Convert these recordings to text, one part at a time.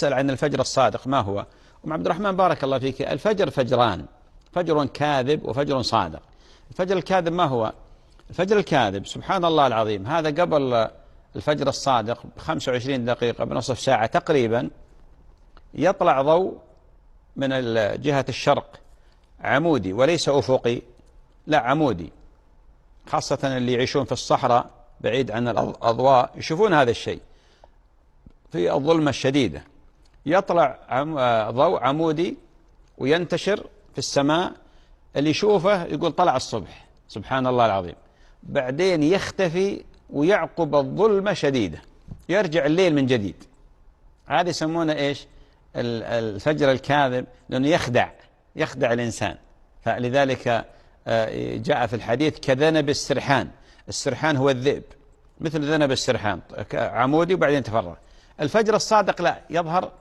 سأل عن الفجر الصادق ما هو؟ أم عبد الرحمن بارك الله فيك، الفجر فجران، فجر كاذب وفجر صادق. الفجر الكاذب ما هو؟ الفجر الكاذب سبحان الله العظيم هذا قبل الفجر الصادق ب25 دقيقة بنصف ساعة تقريبا يطلع ضوء من جهة الشرق عمودي وليس أفقي، لا عمودي، خاصة اللي يعيشون في الصحراء بعيد عن الأضواء يشوفون هذا الشيء في الظلمة الشديدة، يطلع ضوء عمودي وينتشر في السماء، اللي يشوفه يقول طلع الصبح سبحان الله العظيم، بعدين يختفي ويعقب الظلمة شديدة يرجع الليل من جديد. هذا يسمونه إيش؟ الفجر الكاذب، لأنه يخدع الإنسان. فلذلك جاء في الحديث كذنب السرحان، السرحان هو الذئب مثل ذنب السرحان عمودي وبعدين تفرغ. الفجر الصادق لا، يظهر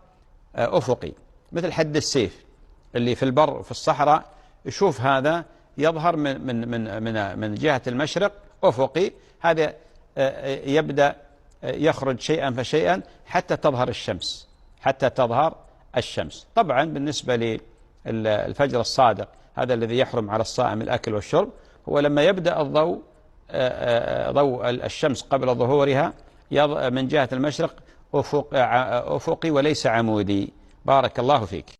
أفقي مثل حد السيف، اللي في البر وفي الصحراء يشوف هذا يظهر من جهة المشرق أفقي، هذا يبدأ يخرج شيئا فشيئا حتى تظهر الشمس. طبعا بالنسبة للفجر الصادق هذا الذي يحرم على الصائم الأكل والشرب، هو لما يبدأ ضوء الشمس قبل ظهورها من جهة المشرق أفقي وليس عمودي. بارك الله فيك.